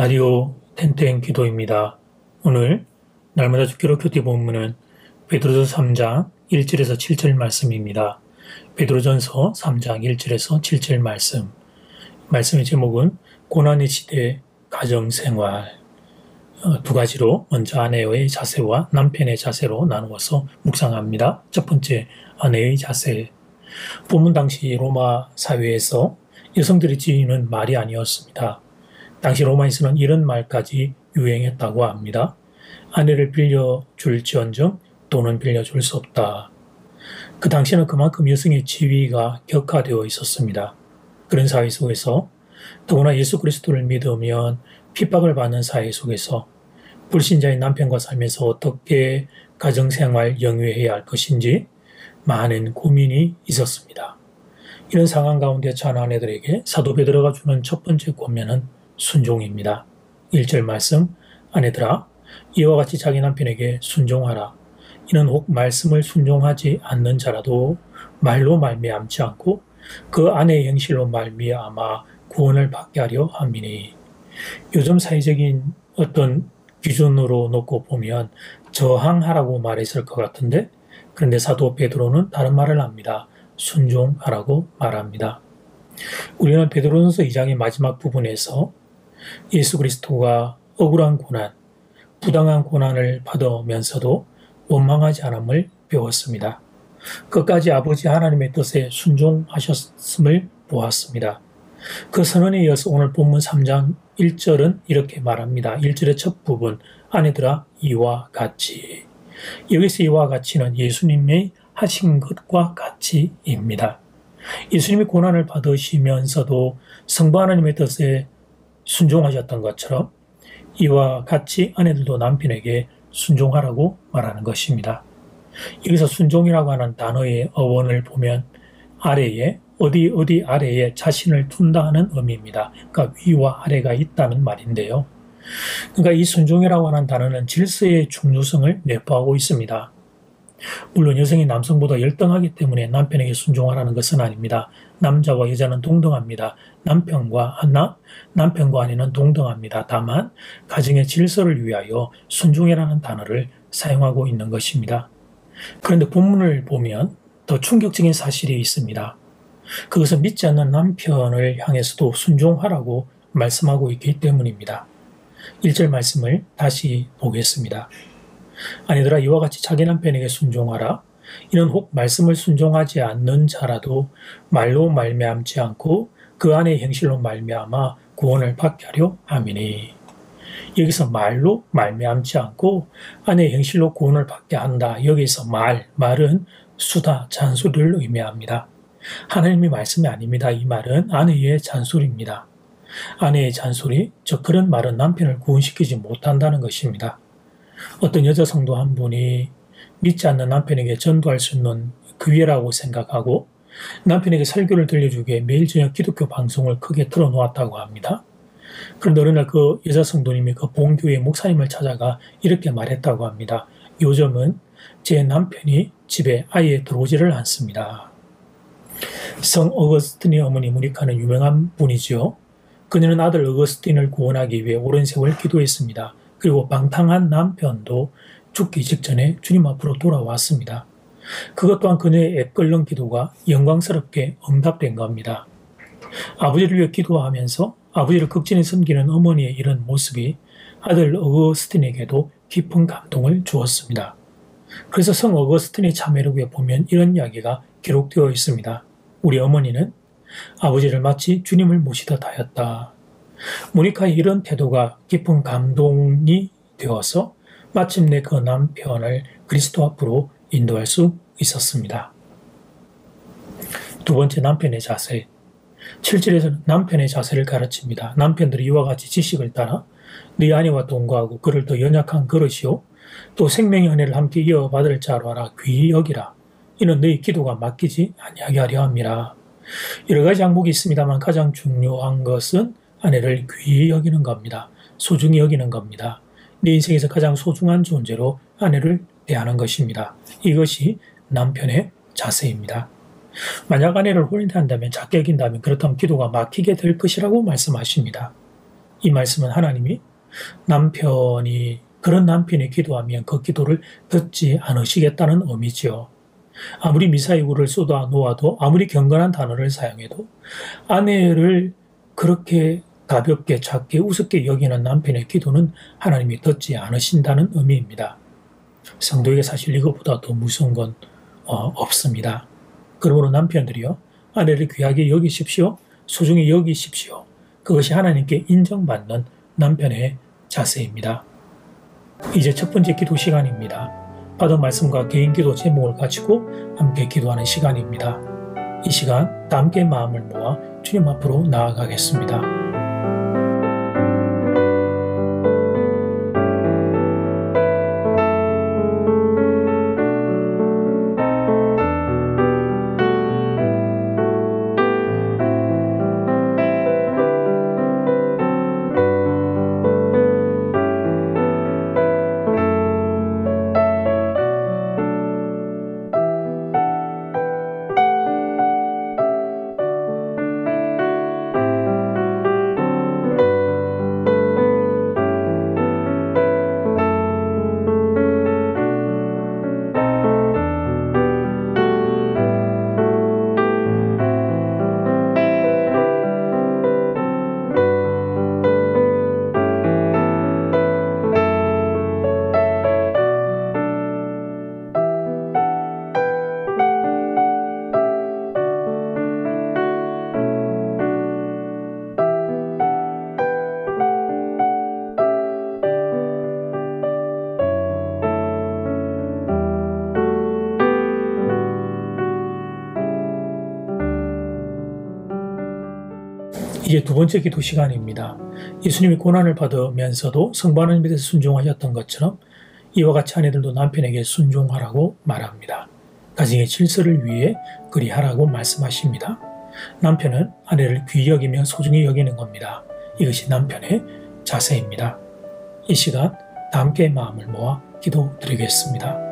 라디오 텐텐 기도입니다. 오늘 날마다 죽기로 큐티 본문은 베드로전서 3장 1절에서 7절 말씀입니다. 베드로전서 3장 1절에서 7절 말씀의 제목은 고난의 시대 가정생활. 두 가지로 먼저 아내의 자세와 남편의 자세로 나누어서 묵상합니다. 첫 번째, 아내의 자세. 본문 당시 로마 사회에서 여성들의 지위는 말이 아니었습니다. 당시 로마에서는 이런 말까지 유행했다고 합니다. 아내를 빌려줄지언정 돈은 빌려줄 수 없다. 그 당시에는 그만큼 여성의 지위가 격화되어 있었습니다. 그런 사회 속에서 더구나 예수 그리스도를 믿으면 핍박을 받는 사회 속에서 불신자의 남편과 살면서 어떻게 가정생활 영위해야 할 것인지 많은 고민이 있었습니다. 이런 상황 가운데 처한 아내들에게 사도 베드로가 주는 첫 번째 권면은 순종입니다. 1절 말씀, 아내들아 이와 같이 자기 남편에게 순종하라. 이는 혹 말씀을 순종하지 않는 자라도 말로 말미암지 않고 그 아내의 행실로 말미암아 구원을 받게 하려 함이니. 요즘 사회적인 어떤 기준으로 놓고 보면 저항하라고 말했을 것 같은데, 그런데 사도 베드로는 다른 말을 합니다. 순종하라고 말합니다. 우리는 베드로전서 2장의 마지막 부분에서 예수 그리스도가 억울한 고난, 부당한 고난을 받으면서도 원망하지 않음을 배웠습니다. 끝까지 아버지 하나님의 뜻에 순종하셨음을 보았습니다. 그 선언에 이어서 오늘 본문 3장 1절은 이렇게 말합니다. 1절의 첫 부분, 아내들아 이와 같이. 여기서 이와 같이는 예수님의 하신 것과 같이입니다. 예수님이 고난을 받으시면서도 성부 하나님의 뜻에 순종하셨던 것처럼 이와 같이 아내들도 남편에게 순종하라고 말하는 것입니다. 여기서 순종이라고 하는 단어의 어원을 보면 아래에 어디 아래에 자신을 둔다 하는 의미입니다. 그러니까 위와 아래가 있다는 말인데요. 그러니까 이 순종이라고 하는 단어는 질서의 중요성을 내포하고 있습니다. 물론 여성이 남성보다 열등하기 때문에 남편에게 순종하라는 것은 아닙니다. 남자와 여자는 동등합니다. 남편과 아내는 동등합니다. 다만 가정의 질서를 위하여 순종이라는 단어를 사용하고 있는 것입니다. 그런데 본문을 보면 더 충격적인 사실이 있습니다. 그것은 믿지 않는 남편을 향해서도 순종하라고 말씀하고 있기 때문입니다. 1절 말씀을 다시 보겠습니다. 아내들아 이와 같이 자기 남편에게 순종하라. 이는 혹 말씀을 순종하지 않는 자라도 말로 말미암지 않고 그 안의 행실로 말미암아 구원을 받게 하려 함이니. 여기서 말로 말미암지 않고 아내의 행실로 구원을 받게 한다. 여기서 말은 수다, 잔소리를 의미합니다. 하나님의 말씀이 아닙니다. 이 말은 아내의 잔소리입니다. 아내의 잔소리, 즉 그런 말은 남편을 구원시키지 못한다는 것입니다. 어떤 여자 성도 한 분이 믿지 않는 남편에게 전도할 수 있는 기회라고 생각하고 남편에게 설교를 들려주기 위해 매일 저녁 기독교 방송을 크게 틀어놓았다고 합니다. 그런데 어느 날 그 여자 성도님이 그 본교회 목사님을 찾아가 이렇게 말했다고 합니다. 요즘은 제 남편이 집에 아예 들어오지를 않습니다. 성 어거스틴의 어머니 모니카는 유명한 분이죠. 그녀는 아들 어거스틴을 구원하기 위해 오랜 세월 기도했습니다. 그리고 방탕한 남편도 죽기 직전에 주님 앞으로 돌아왔습니다. 그것 또한 그녀의 애끓는 기도가 영광스럽게 응답된 겁니다. 아버지를 위해 기도하면서 아버지를 극진히 섬기는 어머니의 이런 모습이 아들 어거스틴에게도 깊은 감동을 주었습니다. 그래서 성 어거스틴의 참회록에 보면 이런 이야기가 기록되어 있습니다. 우리 어머니는 아버지를 마치 주님을 모시듯 하였다. 모니카의 이런 태도가 깊은 감동이 되어서 마침내 그 남편을 그리스도 앞으로 인도할 수 있었습니다. 두 번째, 남편의 자세. 7절에서는 남편의 자세를 가르칩니다. 남편들이 이와 같이 지식을 따라 네 아내와 동거하고 그를 더 연약한 그릇이요 또 생명의 은혜를 함께 이어받을 자로 하라. 귀히 여기라. 이는 너희 기도가 맡기지 아니하게 하려 함이라. 여러 가지 항목이 있습니다만 가장 중요한 것은 아내를 귀히 여기는 겁니다. 소중히 여기는 겁니다. 내 인생에서 가장 소중한 존재로 아내를 대하는 것입니다. 이것이 남편의 자세입니다. 만약 아내를 홀린한다면 작게 여긴다면 그렇다면 기도가 막히게 될 것이라고 말씀하십니다. 이 말씀은 하나님이 그런 남편이 기도하면 그 기도를 듣지 않으시겠다는 의미지요. 아무리 미사일구를 쏟아 놓아도, 아무리 경건한 단어를 사용해도 아내를 그렇게 가볍게 작게 우습게 여기는 남편의 기도는 하나님이 듣지 않으신다는 의미입니다. 성도에게 사실 이것보다 더 무서운 건 없습니다. 그러므로 남편들이요, 아내를 귀하게 여기십시오. 소중히 여기십시오. 그것이 하나님께 인정받는 남편의 자세입니다. 이제 첫 번째 기도 시간입니다. 받은 말씀과 개인 기도 제목을 가지고 함께 기도하는 시간입니다. 이 시간 다 함께 마음을 모아 주님 앞으로 나아가겠습니다. 이제 두 번째 기도 시간입니다. 예수님이 고난을 받으면서도 성부 하나님에 순종하셨던 것처럼 이와 같이 아내들도 남편에게 순종하라고 말합니다. 가정의 질서를 위해 그리하라고 말씀하십니다. 남편은 아내를 귀히 여기며 소중히 여기는 겁니다. 이것이 남편의 자세입니다. 이 시간 다 함께 마음을 모아 기도드리겠습니다.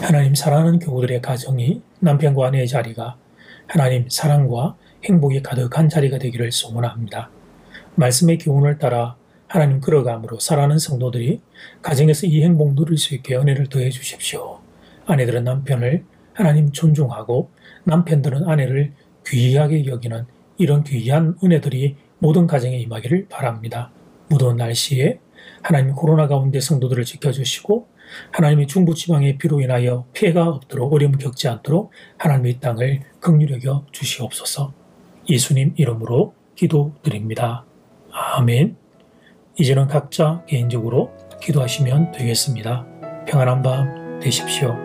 하나님 사랑하는 교우들의 가정이 남편과 아내의 자리가 하나님 사랑과 행복이 가득한 자리가 되기를 소원합니다. 말씀의 교훈을 따라 하나님 끌어감으로 사랑하는 성도들이 가정에서 이 행복 누릴 수 있게 은혜를 더해 주십시오. 아내들은 남편을 하나님 존중하고 남편들은 아내를 귀하게 여기는 이런 귀한 은혜들이 모든 가정에 임하기를 바랍니다. 무더운 날씨에 하나님 코로나 가운데 성도들을 지켜주시고 하나님의 중부지방의 비로 인하여 피해가 없도록 어려움을 겪지 않도록 하나님의 이 땅을 긍휼히 여겨 주시옵소서. 예수님 이름으로 기도드립니다. 아멘. 이제는 각자 개인적으로 기도하시면 되겠습니다. 평안한 밤 되십시오.